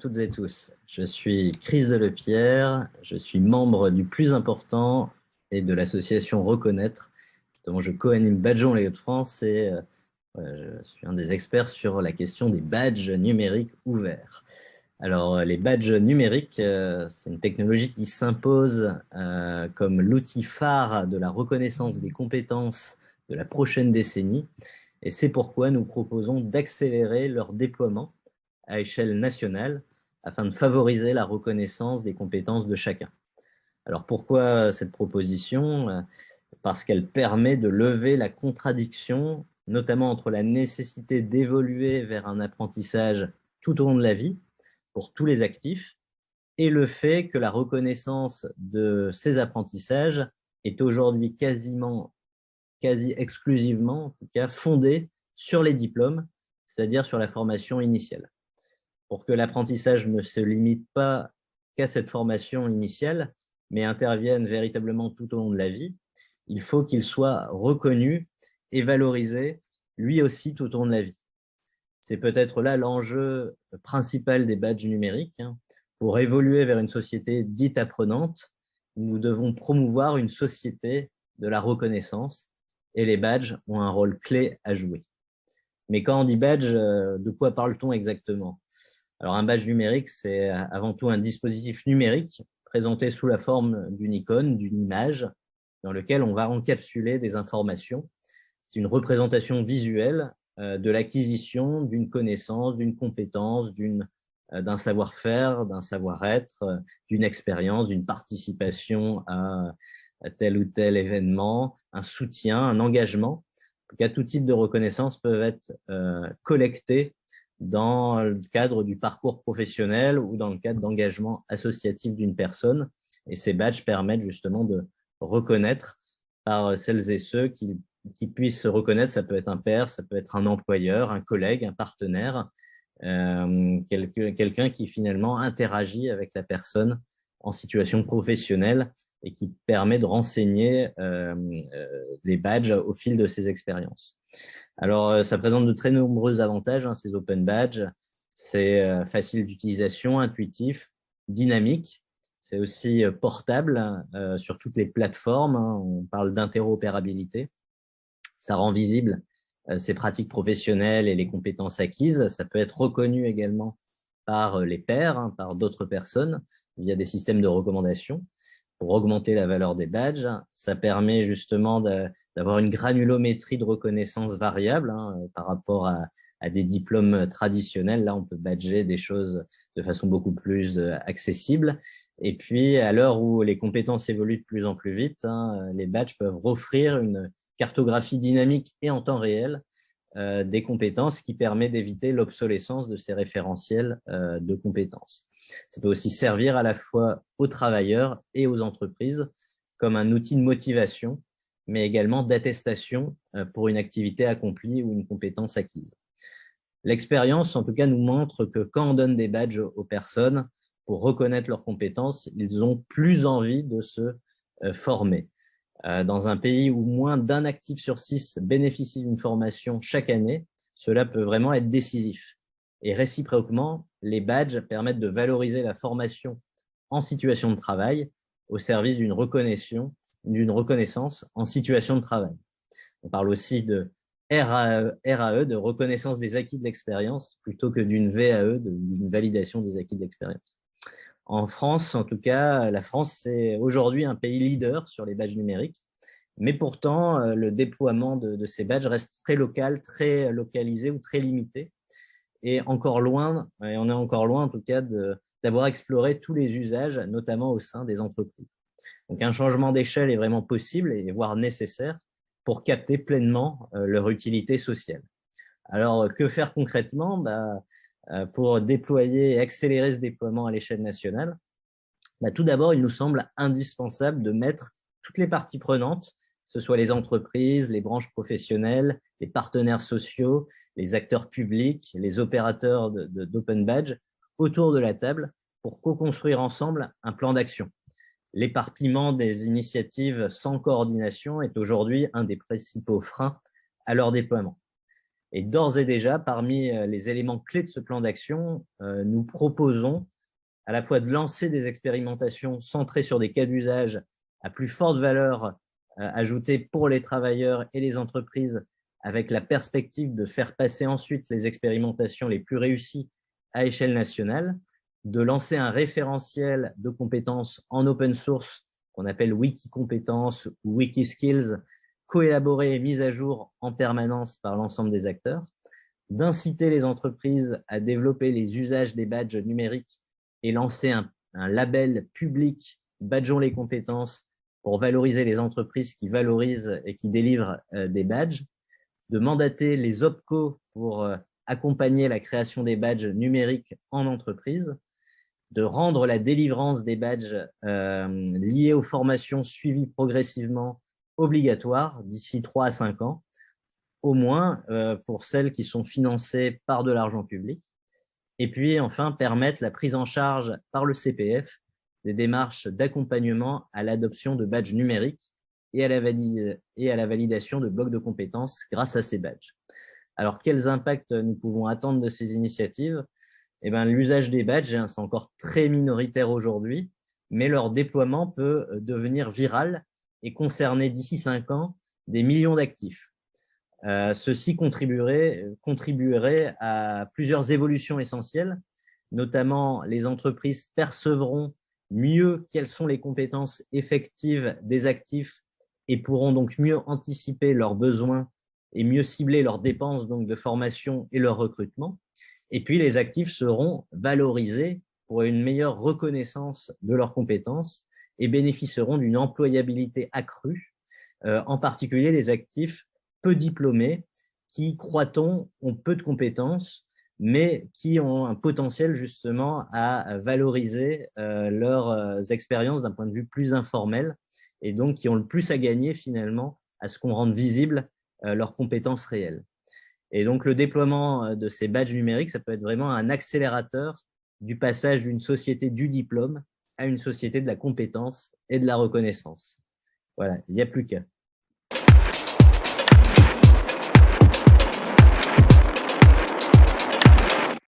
toutes et tous. Je suis Chris Delepierre, je suis membre du plus important et de l'association Reconnaître, dont je co-anime Badgeons les Hauts-de-France et je suis un des experts sur la question des badges numériques ouverts. Alors, les badges numériques, c'est une technologie qui s'impose comme l'outil phare de la reconnaissance des compétences de la prochaine décennie. Et c'est pourquoi nous proposons d'accélérer leur déploiement à échelle nationale afin de favoriser la reconnaissance des compétences de chacun. Alors pourquoi cette proposition? Parce qu'elle permet de lever la contradiction, notamment entre la nécessité d'évoluer vers un apprentissage tout au long de la vie pour tous les actifs et le fait que la reconnaissance de ces apprentissages est aujourd'hui quasi exclusivement, en tout cas, fondée sur les diplômes, c'est-à-dire sur la formation initiale. Pour que l'apprentissage ne se limite pas qu'à cette formation initiale, mais intervienne véritablement tout au long de la vie, il faut qu'il soit reconnu et valorisé, lui aussi, tout au long de la vie. C'est peut-être là l'enjeu principal des badges numériques. Pour évoluer vers une société dite apprenante, nous devons promouvoir une société de la reconnaissance et les badges ont un rôle clé à jouer. Mais quand on dit badge, de quoi parle-t-on exactement? Alors, un badge numérique, c'est avant tout un dispositif numérique présenté sous la forme d'une icône, d'une image, dans lequel on va encapsuler des informations. C'est une représentation visuelle de l'acquisition d'une connaissance, d'une compétence, d'un savoir-faire, d'un savoir-être, d'une expérience, d'une participation à tel ou tel événement, un soutien, un engagement. En tout cas, tout type de reconnaissance peuvent être collectés dans le cadre du parcours professionnel ou dans le cadre d'engagement associatif d'une personne. Et ces badges permettent justement de reconnaître par celles et ceux qui puissent se reconnaître. Ça peut être un père, ça peut être un employeur, un collègue, un partenaire, quelqu'un qui finalement interagit avec la personne en situation professionnelle et qui permet de renseigner les badges au fil de ses expériences. Alors, ça présente de très nombreux avantages, ces open badges. C'est facile d'utilisation, intuitif, dynamique. C'est aussi portable sur toutes les plateformes. On parle d'interopérabilité. Ça rend visible ses pratiques professionnelles et les compétences acquises. Ça peut être reconnu également par les pairs, par d'autres personnes, via des systèmes de recommandation pour augmenter la valeur des badges. Ça permet justement d'avoir une granulométrie de reconnaissance variable par rapport à des diplômes traditionnels. Là, on peut badger des choses de façon beaucoup plus accessible. Et puis, à l'heure où les compétences évoluent de plus en plus vite, les badges peuvent offrir une cartographie dynamique et en temps réel des compétences qui permet d'éviter l'obsolescence de ces référentiels de compétences. Ça peut aussi servir à la fois aux travailleurs et aux entreprises comme un outil de motivation, mais également d'attestation pour une activité accomplie ou une compétence acquise. L'expérience, en tout cas, nous montre que quand on donne des badges aux personnes pour reconnaître leurs compétences, ils ont plus envie de se former. Dans un pays où moins d'un actif sur 6 bénéficie d'une formation chaque année, cela peut vraiment être décisif. Et réciproquement, les badges permettent de valoriser la formation en situation de travail au service d'une reconnaissance en situation de travail. On parle aussi de RAE, de reconnaissance des acquis de l'expérience, plutôt que d'une VAE, d'une validation des acquis de l'expérience. En France, en tout cas, la France, c'est aujourd'hui un pays leader sur les badges numériques, mais pourtant, le déploiement de ces badges reste très local, très localisé ou très limité, et on est encore loin en tout cas d'avoir exploré tous les usages, notamment au sein des entreprises. Donc un changement d'échelle est vraiment possible et voire nécessaire pour capter pleinement leur utilité sociale. Alors, que faire concrètement? Pour déployer et accélérer ce déploiement à l'échelle nationale, tout d'abord, il nous semble indispensable de mettre toutes les parties prenantes, que ce soit les entreprises, les branches professionnelles, les partenaires sociaux, les acteurs publics, les opérateurs d'Open Badge, autour de la table pour co-construire ensemble un plan d'action. L'éparpillement des initiatives sans coordination est aujourd'hui un des principaux freins à leur déploiement. Et d'ores et déjà, parmi les éléments clés de ce plan d'action, nous proposons à la fois de lancer des expérimentations centrées sur des cas d'usage à plus forte valeur ajoutée pour les travailleurs et les entreprises, avec la perspective de faire passer ensuite les expérimentations les plus réussies à échelle nationale, de lancer un référentiel de compétences en open source qu'on appelle Wiki-compétences ou Wiki-skills, coélaboré et mis à jour en permanence par l'ensemble des acteurs, d'inciter les entreprises à développer les usages des badges numériques et lancer un label public Badgeons les compétences pour valoriser les entreprises qui valorisent et qui délivrent des badges, de mandater les OPCO pour accompagner la création des badges numériques en entreprise, de rendre la délivrance des badges liés aux formations suivies progressivement obligatoire d'ici 3 à 5 ans, au moins pour celles qui sont financées par de l'argent public. Et puis enfin, permettre la prise en charge par le CPF des démarches d'accompagnement à l'adoption de badges numériques et à la validation de blocs de compétences grâce à ces badges. Alors, quels impacts nous pouvons attendre de ces initiatives? Eh bien, l'usage des badges, c'est encore très minoritaire aujourd'hui, mais leur déploiement peut devenir viral et concerner d'ici 5 ans des millions d'actifs. Ceci contribuerait à plusieurs évolutions essentielles, notamment les entreprises percevront mieux quelles sont les compétences effectives des actifs et pourront donc mieux anticiper leurs besoins et mieux cibler leurs dépenses donc de formation et leur recrutement. Et puis, les actifs seront valorisés pour une meilleure reconnaissance de leurs compétences et bénéficieront d'une employabilité accrue, en particulier les actifs peu diplômés qui, croit-on, ont peu de compétences, mais qui ont un potentiel justement à valoriser leurs expériences d'un point de vue plus informel et donc qui ont le plus à gagner finalement à ce qu'on rende visible leurs compétences réelles. Et donc, le déploiement de ces badges numériques, ça peut être vraiment un accélérateur du passage d'une société du diplôme à une société de la compétence et de la reconnaissance. Voilà, il n'y a plus qu'à.